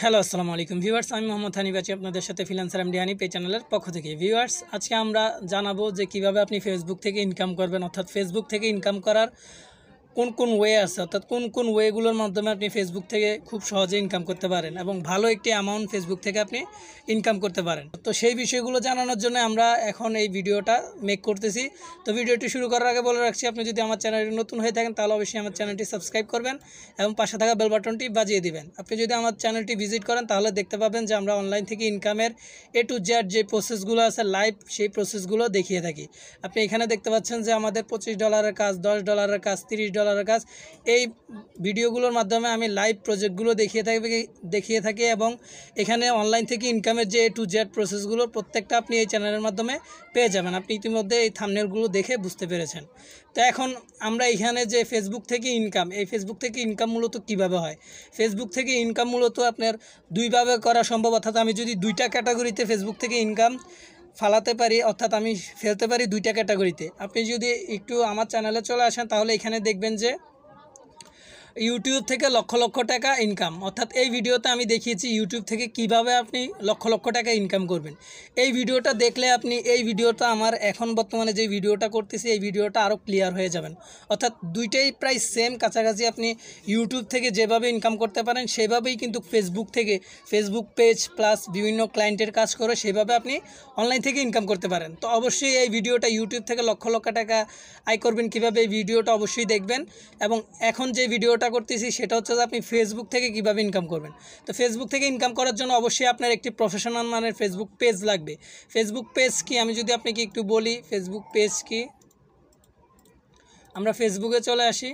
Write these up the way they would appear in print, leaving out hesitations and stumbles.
Hello আসসালামু আলাইকুম viewers, আমি মোহাম্মদ হানিফ আছি আপনাদের সাথে ফ্রিল্যান্সার এমডি হানিফ এই চ্যানেলের পক্ষ থেকে। ভিউয়ার্স, আজকে আমরা জানাবো যে কিভাবে আপনি ফেসবুক থেকে ইনকাম করবেন, অর্থাৎ ফেসবুক থেকে ইনকাম করার কোন কোন ওয়ে আছে, অর্থাৎ কোন কোন ওয়েগুলোর মাধ্যমে আপনি ফেসবুক থেকে খুব সহজে ইনকাম করতে পারেন এবং ভালো একটি অ্যামাউন্ট ফেসবুক থেকে আপনি ইনকাম করতে পারেন। তো সেই বিষয়গুলো জানানোর জন্য আমরা এখন এই ভিডিওটা মেক করতেছি। তো ভিডিওটি শুরু করার আগে বলে রাখছি, আপনি যদি আমার চ্যানেলটি নতুন হয়ে থাকেন তাহলে অবশ্যই আমার চ্যানেলটি সাবস্ক্রাইব করবেন এবং পাশে থাকা বেল বাটনটি বাজিয়ে দিবেন। আপনি যদি আমার চ্যানেলটি ভিজিট করেন তাহলে দেখতে পাবেন যে আমরা অনলাইন থেকে ইনকামের A to Z যে প্রসেসগুলো আছে লাইভ, সেই প্রসেসগুলো দেখিয়ে থাকি। আপনি এখানে দেখতে পাচ্ছেন যে আমাদের $25 কাজ, $10 কাজ, $30 কাজ, এই ভিডিওগুলোর মাধ্যমে আমি লাইভ প্রজেক্টগুলো দেখিয়ে থাকি এবং এখানে অনলাইন থেকে ইনকামের যে A to Z প্রসেসগুলো প্রত্যেকটা আপনি এই চ্যানেলের মাধ্যমে পেয়ে যাবেন। আপনি ইতিমধ্যে এই থাম্বনেলগুলো দেখে বুঝতে পেরেছেন। তো এখন আমরা এখানে যে ফেসবুক থেকে ইনকাম, এই ফেসবুক থেকে ইনকাম মূলত কীভাবে হয়, ফেসবুক থেকে ইনকাম মূলত আপনার দুইভাবে করা সম্ভব। অর্থাৎ আমি যদি দুইটা ক্যাটাগরিতে ফেসবুক থেকে ইনকাম ফালাতে পারি, অর্থাৎ আমি ফেলতে পারি দুইটা ক্যাটাগরিতে। আপনি যদি একটু আমার চ্যানেলে চলে আসেন তাহলে এখানে দেখবেন যে ইউটিউব থেকে লক্ষ লক্ষ টাকা ইনকাম, অর্থাৎ এই ভিডিওতে আমি দেখিয়েছি ইউটিউব থেকে কিভাবে আপনি লক্ষ লক্ষ টাকা ইনকাম করবেন। এই ভিডিওটা দেখলে আপনি এই ভিডিওটা আমার এখন বর্তমানে যে ভিডিওটা করতেছি এই ভিডিওটা আরও ক্লিয়ার হয়ে যাবেন। অর্থাৎ দুইটাই প্রায় সেম কাছাকাছি। আপনি ইউটিউব থেকে যেভাবে ইনকাম করতে পারেন সেভাবেই কিন্তু ফেসবুক থেকে, ফেসবুক পেজ প্লাস বিভিন্ন ক্লায়েন্টের কাজ করে সেভাবে আপনি অনলাইন থেকে ইনকাম করতে পারেন। তো অবশ্যই এই ভিডিওটা ইউটিউব থেকে লক্ষ লক্ষ টাকা আয় করবেন কীভাবে, এই ভিডিওটা অবশ্যই দেখবেন। এবং এখন যে ভিডিওটা করতেছি সেটা হচ্ছে যে আপনি ফেসবুক থেকে কিভাবে ইনকাম করবেন। তো ফেসবুক থেকে ইনকাম করার জন্য অবশ্যই আপনার একটি প্রফেশনাল মানের ফেসবুক পেজ লাগবে। ফেসবুক পেজ কি আমি যদি আপনাকে একটু বলি, ফেসবুক পেজ কি, আমরা ফেসবুকে চলে আসি।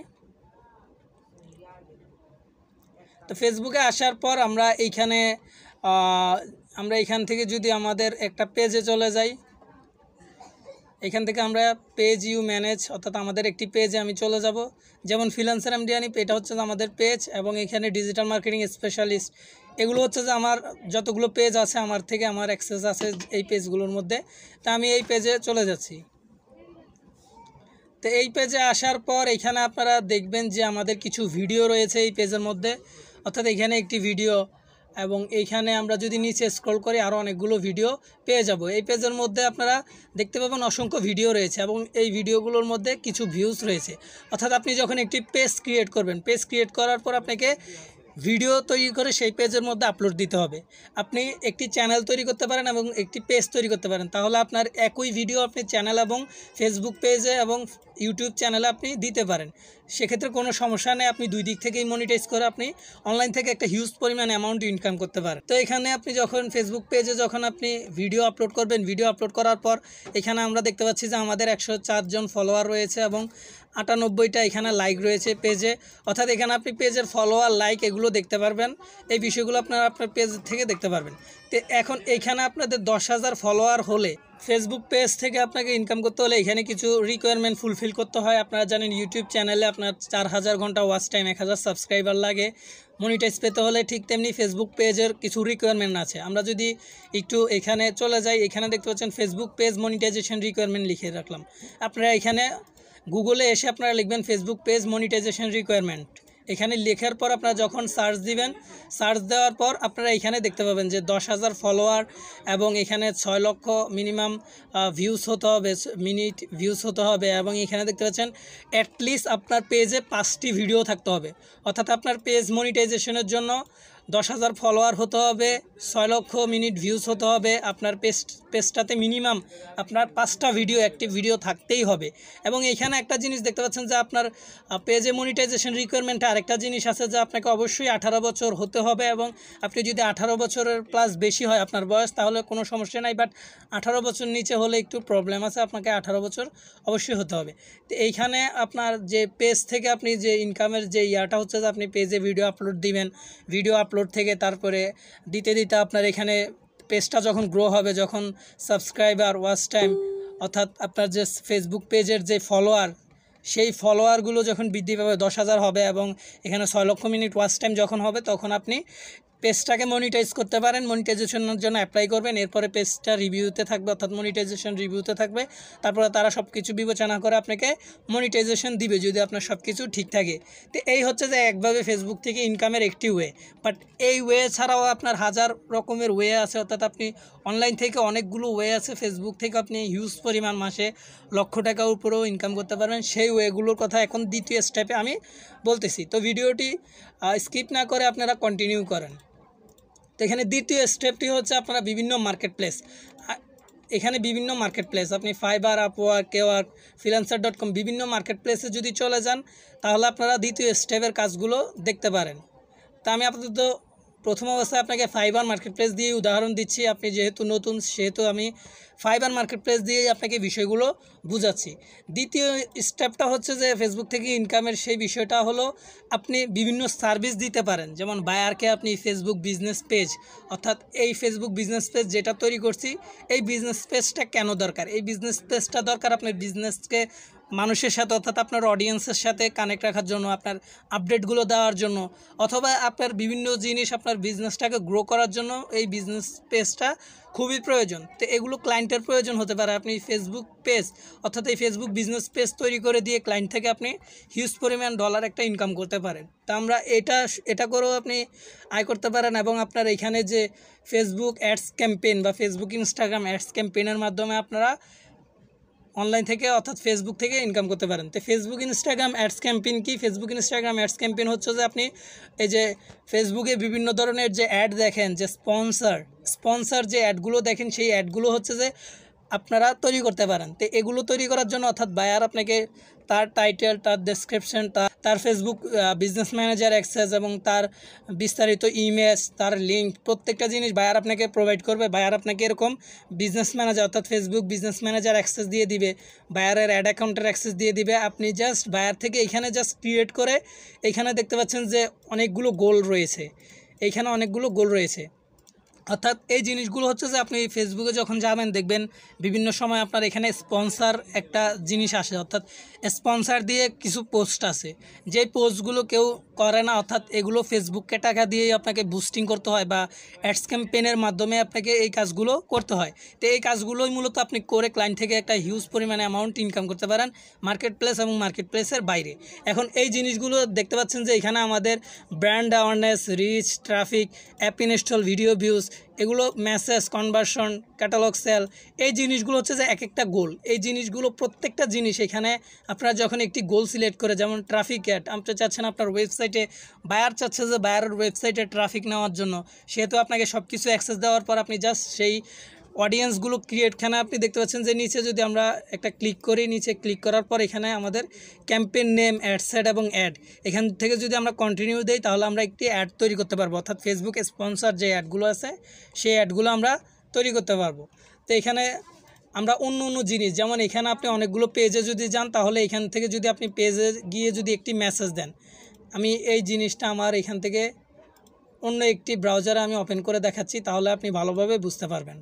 তো ফেসবুকে আসার পর আমরা এখান থেকে যদি আমাদের একটা পেজে চলে যাই, এখান থেকে আমরা পেজ ইউ ম্যানেজ, অর্থাৎ আমাদের একটি পেজে আমি চলে যাব। যেমন ফ্রিল্যান্সার এমডি হানিফ, এটা হচ্ছে যে আমাদের পেজ এবং এখানে ডিজিটাল মার্কেটিং স্পেশালিস্ট, এগুলো হচ্ছে যে আমার যতগুলো পেজ আছে আমার থেকে আমার অ্যাক্সেস আছে এই পেজগুলোর মধ্যে। তা আমি এই পেজে চলে যাচ্ছি। তো এই পেজে আসার পর এখানে আপনারা দেখবেন যে আমাদের কিছু ভিডিও রয়েছে এই পেজের মধ্যে, অর্থাৎ এখানে একটি ভিডিও এবং এইখানে আমরা যদি নিচে স্ক্রল করি আরও অনেকগুলো ভিডিও পেয়ে যাব। এই পেজের মধ্যে আপনারা দেখতে পাবেন অসংখ্য ভিডিও রয়েছে এবং এই ভিডিওগুলোর মধ্যে কিছু ভিউজ রয়েছে। অর্থাৎ আপনি যখন একটি পেজ ক্রিয়েট করবেন, পেজ ক্রিয়েট করার পর আপনাকে ভিডিও তৈরি করে সেই পেজের মধ্যে আপলোড দিতে হবে। আপনি একটি চ্যানেল তৈরি করতে পারেন এবং একটি পেজ তৈরি করতে পারেন, তাহলে আপনার একই ভিডিও আপনি চ্যানেল এবং ফেসবুক পেজে এবং ইউটিউব চ্যানেলে আপনি দিতে পারেন। সেক্ষেত্রে কোনো সমস্যা নেই, আপনি দুই দিক থেকেই মনিটাইজ করে আপনি অনলাইন থেকে একটা হিউজ পরিমাণ অ্যামাউন্ট ইনকাম করতে পারেন। তো এখানে আপনি যখন ফেসবুক পেজে যখন আপনি ভিডিও আপলোড করবেন, ভিডিও আপলোড করার পর এখানে আমরা দেখতে পাচ্ছি যে আমাদের 104 জন ফলোয়ার রয়েছে এবং 98টা এখানে লাইক রয়েছে পেজে। অর্থাৎ এখানে আপনি পেজের ফলোয়ার, লাইক এগুলো দেখতে পারবেন, এই বিষয়গুলো আপনার পেজ থেকে দেখতে পারবেন। তো এখন এইখানে আপনাদের 10,000 ফলোয়ার হলে, ফেসবুক পেজ থেকে আপনাকে ইনকাম করতে হলে এখানে কিছু রিকোয়ারমেন্ট ফুলফিল করতে হয়। আপনারা জানেন ইউটিউব চ্যানেলে আপনার 4000 ঘন্টা ওয়াচ টাইম, 1000 সাবস্ক্রাইবার লাগে মনিটাইজ পেতে হলে। ঠিক তেমনি ফেসবুক পেজের কিছু রিকোয়ারমেন্ট আছে। আমরা যদি একটু এখানে চলে যাই, এখানে দেখতে পাচ্ছেন ফেসবুক পেজ মনিটাইজেশন রিকোয়ারমেন্ট লিখে রাখলাম। আপনারা এখানে গুগলে এসে আপনারা লিখবেন ফেসবুক পেজ মনিটাইজেশন রিকোয়ারমেন্ট। এখানে লেখার পর আপনারা যখন সার্চ দিবেন, সার্চ দেওয়ার পর আপনারা এখানে দেখতে পাবেন যে 10,000 ফলোয়ার এবং এখানে 6 লক্ষ মিনিমাম ভিউজ হতে হবে, মিনিট ভিউজ হতে হবে এবং এখানে দেখতে পাচ্ছেন অ্যাটলিস্ট আপনার পেজে 5টি ভিডিও থাকতে হবে। অর্থাৎ আপনার পেজ মনিটাইজেশনের জন্য 10,000 ফলোয়ার হতে হবে, 6 লক্ষ মিনিট ভিউজ হতে হবে, আপনার পেজটাতে মিনিমাম আপনার 5টা ভিডিও, অ্যাক্টিভ ভিডিও থাকতেই হবে। এবং এখানে একটা জিনিস দেখতে পাচ্ছেন যে আপনার পেজে মনিটাইজেশন রিকোয়ারমেন্টে আরেকটা জিনিস আছে যে আপনাকে অবশ্যই 18 বছর হতে হবে এবং আপনি যদি 18 বছরের প্লাস বেশি হয় আপনার বয়স তাহলে কোনো সমস্যা নাই, বাট 18 বছর নিচে হলে একটু প্রবলেম আছে, আপনাকে 18 বছর অবশ্যই হতে হবে। তো এইখানে আপনার যে পেজ থেকে আপনি যে ইনকামের যে ইয়াটা হচ্ছে যে আপনি পেজে ভিডিও আপলোড দিবেন, ভিডিও আপলোড থেকে তারপরে দিতে দিতে আপনার এখানে পেজটা যখন গ্রো হবে, যখন সাবস্ক্রাইবার, ওয়াচ টাইম, অর্থাৎ আপনার যে ফেসবুক পেজের যে ফলোয়ার, সেই ফলোয়ারগুলো যখন বৃদ্ধি পাবে 10,000 হবে এবং এখানে 6 লক্ষ মিনিট ওয়াচ টাইম যখন হবে তখন আপনি পেজটাকে মনিটাইজ করতে পারেন। মনিটাইজেশনের জন্য অ্যাপ্লাই করবেন, এরপরে পেজটা রিভিউতে থাকবে, অর্থাৎ মনিটাইজেশন রিভিউতে থাকবে। তারপরে তারা সব কিছু বিবেচনা করে আপনাকে মনিটাইজেশন দিবে যদি আপনার সব কিছু ঠিক থাকে। তো এই হচ্ছে যে একভাবে ফেসবুক থেকে ইনকামের একটি ওয়ে। বাট এই ওয়ে ছাড়াও আপনার হাজার রকমের ওয়ে আছে, অর্থাৎ আপনি অনলাইন থেকে অনেকগুলো ওয়ে আছে। ফেসবুক থেকে আপনি হিউজ পরিমাণ মাসে লক্ষ টাকার উপরেও ইনকাম করতে পারবেন। সেই ওয়েগুলোর কথা এখন দ্বিতীয় স্টেপে আমি বলতেছি। তো ভিডিওটি স্কিপ না করে আপনারা কন্টিনিউ করেন। তো এখানে দ্বিতীয় স্টেপটি হচ্ছে আপনারা বিভিন্ন মার্কেট প্লেস, এখানে বিভিন্ন মার্কেট প্লেস আপনি ফাইবার, আপওয়ার্ক, কেওয়ার্ক, ফ্রিল্যান্সার.com বিভিন্ন মার্কেট প্লেসে যদি চলে যান তাহলে আপনারা দ্বিতীয় স্টেপের কাজগুলো দেখতে পারেন। তা আমি আপাতত প্রথম অবস্থায় আপনাকে ফাইবার মার্কেট প্লেস দিয়ে উদাহরণ দিচ্ছি। আপনি যেহেতু নতুন সেহেতু আমি ফাইবার মার্কেট প্লেস দিয়েই আপনাকে বিষয়গুলো বুঝাচ্ছি। দ্বিতীয় স্টেপটা হচ্ছে যে ফেসবুক থেকে ইনকামের সেই বিষয়টা হলো আপনি বিভিন্ন সার্ভিস দিতে পারেন। যেমন বায়ারকে আপনি ফেসবুক বিজনেস পেজ, অর্থাৎ এই ফেসবুক বিজনেস পেজ যেটা তৈরি করছি, এই বিজনেস পেজটা কেন দরকার? এই বিজনেস পেজটা দরকার আপনার বিজনেসকে মানুষের সাথে, অর্থাৎ আপনার অডিয়েন্সের সাথে কানেক্ট রাখার জন্য, আপনার আপডেটগুলো দেওয়ার জন্য, অথবা আপনার বিভিন্ন জিনিস আপনার বিজনেসটাকে গ্রো করার জন্য এই বিজনেস পেজটা খুবই প্রয়োজন। তো এগুলো ক্লায়েন্টের প্রয়োজন হতে পারে। আপনি ফেসবুক পেজ, অর্থাৎ এই ফেসবুক বিজনেস পেজ তৈরি করে দিয়ে ক্লায়েন্ট থেকে আপনি হিউজ পরিমাণ ডলার একটা ইনকাম করতে পারেন। তো আমরা এটা করেও আপনি আয় করতে পারেন। এবং আপনার এখানে যে ফেসবুক অ্যাডস ক্যাম্পেইন বা ফেসবুক ইনস্টাগ্রাম অ্যাডস ক্যাম্পেইনের মাধ্যমে আপনারা অনলাইন থেকে, অর্থাৎ ফেসবুক থেকে ইনকাম করতে পারেন। তো ফেসবুক ইনস্টাগ্রাম অ্যাডস ক্যাম্পেইন কি? ফেসবুক ইনস্টাগ্রাম অ্যাডস ক্যাম্পেইন হচ্ছে যে আপনি এই যে ফেসবুকে বিভিন্ন ধরনের যে অ্যাড দেখেন, যে স্পন্সর যে অ্যাডগুলো দেখেন, সেই অ্যাডগুলো হচ্ছে যে আপনারা তৈরি করতে পারেন। তো এগুলো তৈরি করার জন্য, অর্থাৎ বায়ার আপনাকে তার টাইটেল, তার ডেসক্রিপশন, তার ফেসবুক বিজনেস ম্যানেজার অ্যাক্সেস এবং তার বিস্তারিত ইমেজ, তার লিঙ্ক, প্রত্যেকটা জিনিস বায়ার আপনাকে প্রোভাইড করবে। বায়ার আপনাকে এরকম বিজনেস ম্যানেজার, অর্থাৎ ফেসবুক বিজনেস ম্যানেজার অ্যাক্সেস দিয়ে দিবে, বায়ারের অ্যাড অ্যাকাউন্টের অ্যাক্সেস দিয়ে দিবে। আপনি জাস্ট বায়ার থেকে এখানে জাস্ট ক্রিয়েট করে, এখানে দেখতে পাচ্ছেন যে অনেকগুলো গোল রয়েছে, এইখানে অনেকগুলো গোল রয়েছে। অর্থাৎ এই জিনিসগুলো হচ্ছে যে আপনি ফেসবুকে যখন যাবেন দেখবেন বিভিন্ন সময় আপনার এখানে স্পন্সার একটা জিনিস আসে, অর্থাৎ স্পন্সার দিয়ে কিছু পোস্ট আছে, যে পোস্টগুলো কেউ করে না। অর্থাৎ এগুলো ফেসবুককে টাকা দিয়েই আপনাকে বুস্টিং করতে হয় বা অ্যাডস ক্যাম্পেইনের মাধ্যমে আপনাকে এই কাজগুলো করতে হয়। তো এই কাজগুলোই মূলত আপনি করে ক্লায়েন্ট থেকে একটা হিউজ পরিমাণে অ্যামাউন্ট ইনকাম করতে পারেন মার্কেট প্লেস এবং মার্কেট প্লেসের বাইরে। এখন এই জিনিসগুলো দেখতে পাচ্ছেন যে এখানে আমাদের brand awareness, reach, traffic, app install, video views, এগুলো মেসেজ, কনভার্সন, ক্যাটালগ সেল, এই জিনিসগুলো হচ্ছে যে এক একটা গোল। এই জিনিসগুলো প্রত্যেকটা জিনিস এখানে আপনারা যখন একটি গোল সিলেক্ট করে, যেমন ট্রাফিক অ্যাড, আপনি চাচ্ছেন আপনার ওয়েবসাইটে, বায়ার চাচ্ছে যে বায়ারের ওয়েবসাইটে ট্রাফিক নেওয়ার জন্য, সেহেতু আপনাকে সব কিছু অ্যাক্সেস দেওয়ার পর আপনি জাস্ট সেই অডিয়েন্সগুলো ক্রিয়েটখানে আপনি দেখতে পাচ্ছেন যে নিচে যদি আমরা একটা ক্লিক করি, নিচে ক্লিক করার পর এখানে আমাদের ক্যাম্পেইন নেম, অ্যাডসেট এবং অ্যাড, এখান থেকে যদি আমরা কন্টিনিউ দেই তাহলে আমরা একটি অ্যাড তৈরি করতে পারবো। অর্থাৎ ফেসবুক স্পন্সর যে অ্যাডগুলো আছে সেই অ্যাডগুলো আমরা তৈরি করতে পারবো। তো এখানে আমরা অন্য জিনিস, যেমন এখানে আপনি অনেকগুলো পেজে যদি যান তাহলে এখান থেকে যদি আপনি পেজে গিয়ে যদি একটি মেসেজ দেন, আমি এই জিনিসটা আমার এখান থেকে অন্য একটি ব্রাউজারে আমি ওপেন করে দেখাচ্ছি, তাহলে আপনি ভালোভাবে বুঝতে পারবেন।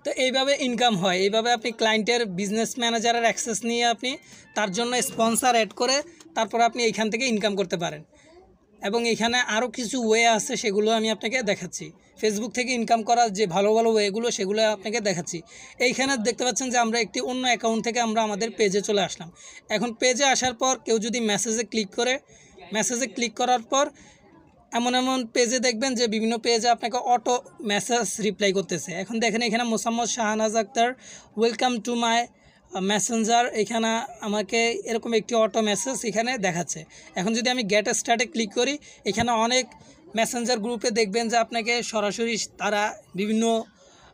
তো এইভাবে ইনকাম হয়। এইভাবে আপনি ক্লায়েন্টের বিজনেস ম্যানেজারের অ্যাক্সেস নিয়ে আপনি তার জন্য স্পন্সর অ্যাড করে তারপর আপনি এইখান থেকে ইনকাম করতে পারেন। এবং এখানে আরও কিছু ওয়ে আছে, সেগুলো আমি আপনাকে দেখাচ্ছি। ফেসবুক থেকে ইনকাম করার যে ভালো ভালো ওয়েগুলো সেগুলো আপনাকে দেখাচ্ছি। এইখানে দেখতে পাচ্ছেন যে আমরা একটি অন্য অ্যাকাউন্ট থেকে আমরা আমাদের পেজে চলে আসলাম। এখন পেজে আসার পর কেউ যদি মেসেজে ক্লিক করে, মেসেজে ক্লিক করার পর এমন পেজে দেখবেন যে বিভিন্ন পেজে আপনাকে অটো মেসেজ রিপ্লাই করতেছে। এখন দেখেন এখানে Mosammad Shahnaz Akhtar, welcome to my Messenger, এখানে আমাকে এরকম একটি অটো মেসেজ এখানে দেখাচ্ছে। এখন যদি আমি গেট স্টার্টে ক্লিক করি, এখানে অনেক মেসেঞ্জার গ্রুপে দেখবেন যে আপনাকে সরাসরি তারা বিভিন্ন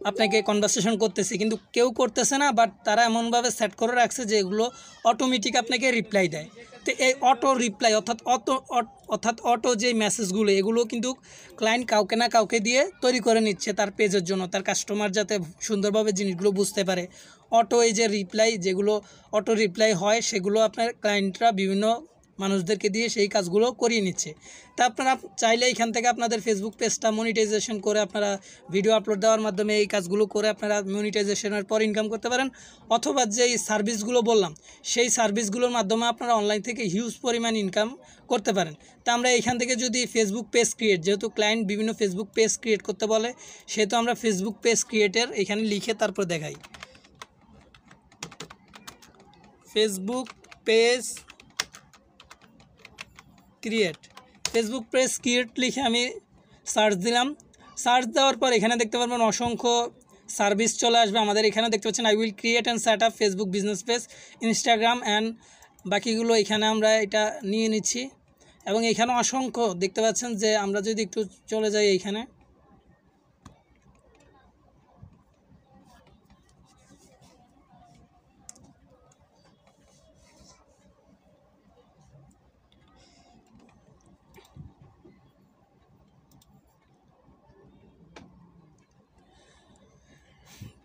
আপনাকে কনভারসেশন করতেছে, কিন্তু কেউ করতেছে না, বাট তারা এমনভাবে সেট করে রাখছে যে এগুলো অটোমেটিক আপনাকে রিপ্লাই দেয়। তো এই অটো রিপ্লাই অর্থাৎ অটো যে মেসেজগুলো, এগুলো কিন্তু ক্লায়েন্ট কাউকে না কাউকে দিয়ে তৈরি করে নিচ্ছে তার পেজের জন্য, তার কাস্টমার যাতে সুন্দরভাবে জিনিসগুলো বুঝতে পারে। অটো এই যে রিপ্লাই, যেগুলো অটো রিপ্লাই হয় সেগুলো আপনার ক্লায়েন্টরা বিভিন্ন মানুষদেরকে দিয়ে সেই কাজগুলো করিয়ে নিচ্ছে। তা আপনারা চাইলে এখান থেকে আপনাদের ফেসবুক পেজটা মনিটাইজেশন করে আপনারা ভিডিও আপলোড দেওয়ার মাধ্যমে এই কাজগুলো করে আপনারা মনিটাইজেশনের পর ইনকাম করতে পারেন, অথবা যেই সার্ভিসগুলো বললাম সেই সার্ভিসগুলোর মাধ্যমে আপনারা অনলাইন থেকে হিউজ পরিমাণ ইনকাম করতে পারেন। তা আমরা এখান থেকে যদি ফেসবুক পেজ ক্রিয়েট, যেহেতু ক্লায়েন্ট বিভিন্ন ফেসবুক পেজ ক্রিয়েট করতে বলে, সেহেতু আমরা ফেসবুক পেজ ক্রিয়েটের এখানে লিখে তারপর দেখাই Facebook page create. Facebook page create লিখে আমি সার্চ দিলাম। সার্চ দেওয়ার পর এখানে দেখতে পারবেন অসংখ্য সার্ভিস চলে আসবে আমাদের। এখানে দেখতে পাচ্ছেন I will create and set up Facebook business page, Instagram and বাকিগুলো এখানে আমরা এটা নিয়ে নিচ্ছি। এবং এখানে অসংখ্য দেখতে পাচ্ছেন যে আমরা যদি একটু চলে যাই এইখানে,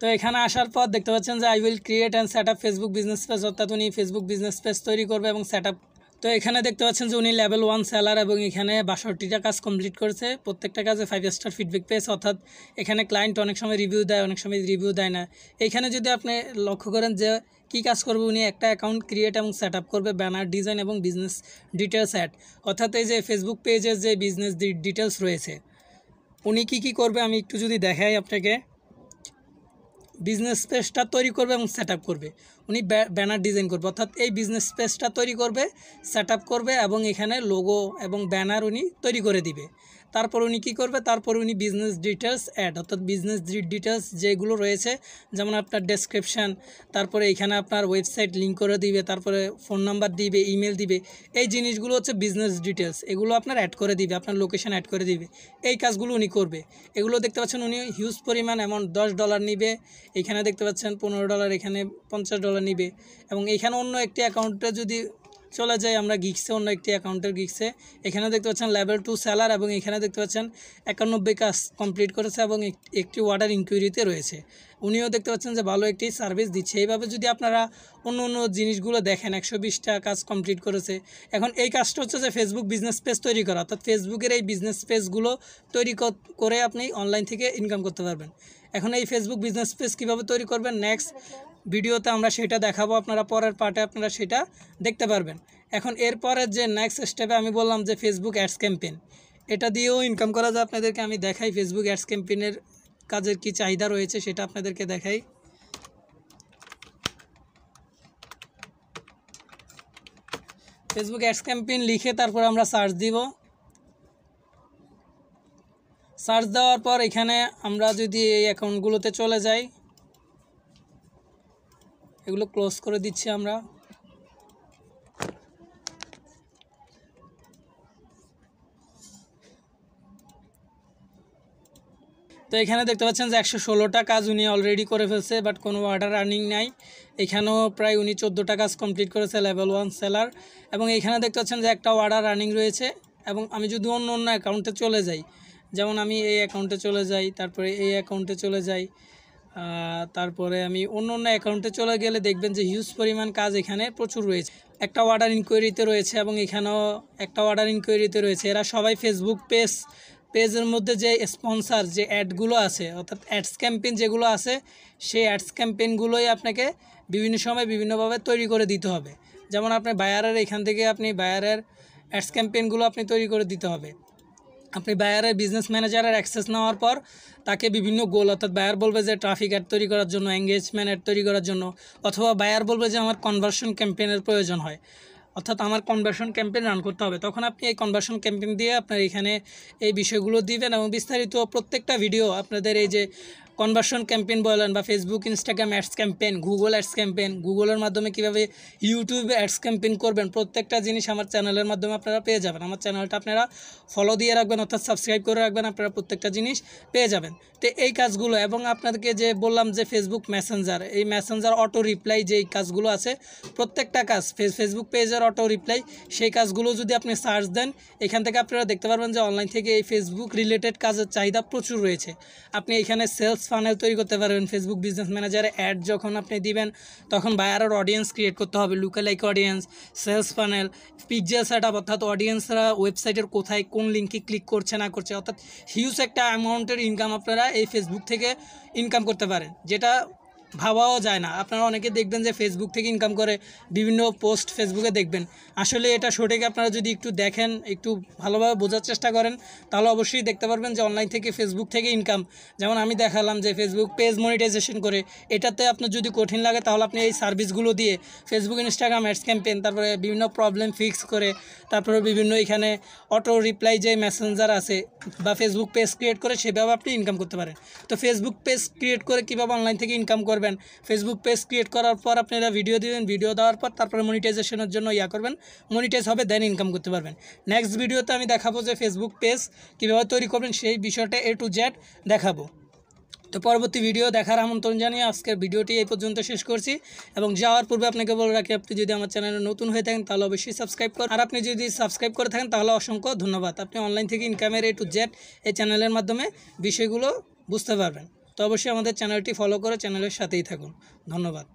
তো এখানে আসার পর দেখতে পাচ্ছেন যে I will create and set up Facebook business page, অর্থাৎ উনি ফেসবুক বিজনেস পেজ তৈরি করবে এবং সেট আপ। তো এখানে দেখতে পাচ্ছেন যে উনি লেভেল 1 সেলার এবং এখানে 62টা কাজ কমপ্লিট করেছে, প্রত্যেকটা কাজে 5 স্টার ফিডব্যাক পেয়েছে। অর্থাৎ এখানে ক্লায়েন্ট অনেক সময় রিভিউ দেয়, অনেক সময় রিভিউ দেয় না। এইখানে যদি আপনি লক্ষ্য করেন যে কী কাজ করবে, উনি একটা অ্যাকাউন্ট ক্রিয়েট এবং সেট আপ করবে, ব্যানার ডিজাইন এবং বিজনেস ডিটেলস অ্যাড। অর্থাৎ এই যে ফেসবুক পেজের যে বিজনেস ডিটেলস রয়েছে উনি কি করবে আমি একটু যদি দেখাই আপনাকে। বিজনেস পেজটা তৈরি করবে এবং সেট আপ করবে, উনি ব্যানার ডিজাইন করবে, অর্থাৎ এই বিজনেস পেজটা তৈরি করবে, সেট আপ করবে এবং এখানে লোগো এবং ব্যানার উনি তৈরি করে দিবে। তারপর উনি কী করবে, তারপর উনি বিজনেস ডিটেলস অ্যাড, অর্থাৎ বিজনেস ডিটেলস যেগুলো রয়েছে, যেমন আপনার ডেসক্রিপশান, তারপরে এখানে আপনার ওয়েবসাইট লিঙ্ক করে দিবে, তারপরে ফোন নাম্বার দিবে, ইমেল দিবে, এই জিনিসগুলো হচ্ছে বিজনেস ডিটেলস। এগুলো আপনার অ্যাড করে দিবে, আপনার লোকেশান অ্যাড করে দিবে, এই কাজগুলো উনি করবে। এগুলো দেখতে পাচ্ছেন উনি হিউজ পরিমাণ অ্যামাউন্ট $10 নিবে, এখানে দেখতে পাচ্ছেন $15, এখানে $50 নিবে। এবং এখানে অন্য একটি অ্যাকাউন্টে যদি চলে যাই আমরা গিক্সে, অন্য একটি অ্যাকাউন্টের গিক্সে, এখানে দেখতে পাচ্ছেন লেভেল 2 সেলার এবং এখানে দেখতে পাচ্ছেন 91 কাজ কমপ্লিট করেছে এবং একটি অর্ডার ইনকোয়ারিতে রয়েছে। উনিও দেখতে পাচ্ছেন যে ভালো একটি সার্ভিস দিচ্ছে। এইভাবে যদি আপনারা অন্য জিনিসগুলো দেখেন, 120টা কাজ কমপ্লিট করেছে। এখন এই কাজটা হচ্ছে যে ফেসবুক বিজনেস পেজ তৈরি করা, অর্থাৎ ফেসবুকের এই বিজনেস পেজগুলো তৈরি করে আপনি অনলাইন থেকে ইনকাম করতে পারবেন। এখন এই ফেসবুক বিজনেস পেজ কীভাবে তৈরি করবেন নেক্সট ভিডিওতে আমরা সেটা দেখাবো, আপনারা পরের পার্টে আপনারা সেটা দেখতে পারবেন। এখন এরপরের যে নেক্সট স্টেপে আমি বললাম যে ফেসবুক অ্যাডস ক্যাম্পেইন, এটা দিয়েও ইনকাম করা যায়। আপনাদেরকে আমি দেখাই ফেসবুক অ্যাডস ক্যাম্পেইনের কাজের কি চাহিদা রয়েছে সেটা আপনাদেরকে দেখাই। ফেসবুক অ্যাডস ক্যাম্পেইন লিখে তারপর আমরা সার্চ দিব। সার্চ দেওয়ার পর এখানে আমরা যদি এই অ্যাকাউন্টগুলোতে চলে যাই, এগুলো ক্লোজ করে দিচ্ছি আমরা। তো এখানে দেখতে পাচ্ছেন যে 116টা কাজ উনি অলরেডি করে ফেলছে, বাট কোনো অর্ডার আর্নিং নাই। এখানেও প্রায় উনি 14টা কাজ কমপ্লিট করেছে, লেভেল 1 সেলার। এবং এখানে দেখতে পাচ্ছেন যে একটা অর্ডার রানিং রয়েছে। এবং আমি যদি অন্য অ্যাকাউন্টে চলে যাই, যেমন আমি এই অ্যাকাউন্টে চলে যাই, তারপরে এই অ্যাকাউন্টে চলে যাই, তারপরে আমি অন্য অ্যাকাউন্টে চলে গেলে দেখবেন যে হিউজ পরিমাণ কাজ এখানে প্রচুর রয়েছে। একটা অর্ডার ইনকোয়ারিতে রয়েছে এবং এখানেও একটা অর্ডার ইনকোয়ারিতে রয়েছে। এরা সবাই ফেসবুক পেজের মধ্যে যে স্পন্সার যে অ্যাডগুলো আছে, অর্থাৎ অ্যাডস ক্যাম্পেইন যেগুলো আছে, সেই অ্যাডস ক্যাম্পেইনগুলোই আপনাকে বিভিন্ন সময় বিভিন্নভাবে তৈরি করে দিতে হবে। যেমন আপনি বায়ারের এখান থেকে আপনি বায়ারের অ্যাডস ক্যাম্পেইনগুলো আপনি তৈরি করে দিতে হবে। আপনি বায়ারের বিজনেস ম্যানেজারের অ্যাক্সেস নেওয়ার পর তাকে বিভিন্ন গোল, অর্থাৎ বায়ার বলবে যে ট্রাফিক অ্যাড তৈরি করার জন্য, এঙ্গেজমেন্ট অ্যাড তৈরি করার জন্য, অথবা বায়ার বলবে যে আমার কনভার্সন ক্যাম্পেইনের প্রয়োজন হয়, অর্থাৎ আমার কনভার্সন ক্যাম্পেইন রান করতে হবে। তখন আপনি এই কনভার্সন ক্যাম্পেইন দিয়ে আপনার এখানে এই বিষয়গুলো দিবেন এবং বিস্তারিত প্রত্যেকটা ভিডিও আপনাদের এই যে কনভার্সন ক্যাম্পেইন বলেন বা Facebook Instagram ads campaign, Google ads campaign, গুগলের মাধ্যমে কীভাবে ইউটিউবে অ্যাডস ক্যাম্পেইন করবেন, প্রত্যেকটা জিনিস আমার চ্যানেলের মাধ্যমে আপনারা পেয়ে যাবেন। আমার চ্যানেলটা আপনারা ফলো দিয়ে রাখবেন, অর্থাৎ সাবস্ক্রাইব করে রাখবেন, আপনারা প্রত্যেকটা জিনিস পেয়ে যাবেন। তো এই কাজগুলো এবং আপনাদেরকে যে বললাম যে ফেসবুক মেসেঞ্জার, এই মেসেঞ্জার অটো রিপ্লাই যেই কাজগুলো আছে, প্রত্যেকটা কাজ ফেসবুক পেজের অটো রিপ্লাই, সেই কাজগুলো যদি আপনি সার্চ দেন, এখান থেকে আপনারা দেখতে পারবেন যে অনলাইন থেকে এই ফেসবুক রিলেটেড কাজের চাহিদা প্রচুর রয়েছে। আপনি এখানে সেলস ফানেল তৈরি করতে পারবেন। ফেসবুক বিজনেস ম্যানেজারে অ্যাড যখন আপনি দিবেন তখন বায়ারের অডিয়েন্স ক্রিয়েট করতে হবে, lookalike audience, sales funnel, picture set up, অর্থাৎ অডিয়েন্সরা ওয়েবসাইটের কোথায় কোন লিঙ্কে ক্লিক করছে না করছে, অর্থাৎ হিউজ একটা অ্যামাউন্টের ইনকাম আপনারা এই ফেসবুক থেকে ইনকাম করতে পারেন, যেটা ভাবাও যায় না। আপনারা অনেকে দেখবেন যে ফেসবুক থেকে ইনকাম করে, বিভিন্ন পোস্ট ফেসবুকে দেখবেন, আসলে এটা সঠিক আপনারা যদি একটু দেখেন, একটু ভালোভাবে বোঝার চেষ্টা করেন, তাহলে অবশ্যই দেখতে পারবেন যে অনলাইন থেকে ফেসবুক থেকে ইনকাম। যেমন আমি দেখালাম যে ফেসবুক পেজ মনিটাইজেশন করে, এটাতে আপনার যদি কঠিন লাগে তাহলে আপনি এই সার্ভিসগুলো দিয়ে ফেসবুক, ইনস্টাগ্রাম অ্যাডস ক্যাম্পেইন, তারপরে বিভিন্ন প্রবলেম ফিক্স করে, তারপরে বিভিন্ন এখানে অটো রিপ্লাই যে মেসেঞ্জার আছে বা ফেসবুক পেজ ক্রিয়েট করে, সেভাবে আপনি ইনকাম করতে পারেন। তো ফেসবুক পেজ ক্রিয়েট করে কীভাবে অনলাইন থেকে ইনকাম করবেন, ফেসবুক পেজ ক্রিয়েট করার পর আপনারা ভিডিও দিবেন, ভিডিও দেওয়ার পর তারপরে মনিটাইজেশনের জন্য করবেন, মনিটাইজ হবে, দেন ইনকাম করতে পারবেন। নেক্সট ভিডিওতে আমি দেখাবো যে ফেসবুক পেজ কীভাবে তৈরি করবেন, সেই বিষয়টা A to Z দেখাবো। তো পরবর্তী ভিডিও দেখার আমন্ত্রণ জানিয়ে আজকের ভিডিওটি এই পর্যন্ত শেষ করছি। এবং যাওয়ার পূর্বে আপনাকে বলে রাখি, আপনি যদি আমার চ্যানেলে নতুন হয়ে থাকেন তাহলে অবশ্যই সাবস্ক্রাইব করুন, আর আপনি যদি সাবস্ক্রাইব করে থাকেন তাহলে অসংখ্য ধন্যবাদ। আপনি অনলাইন থেকে ইনকামের A to Z এই চ্যানেলের মাধ্যমে বিষয়গুলো বুঝতে পারবেন। তো অবশ্যই আমাদের চ্যানেলটি ফলো করে চ্যানেলের সাথেই থাকুন। ধন্যবাদ।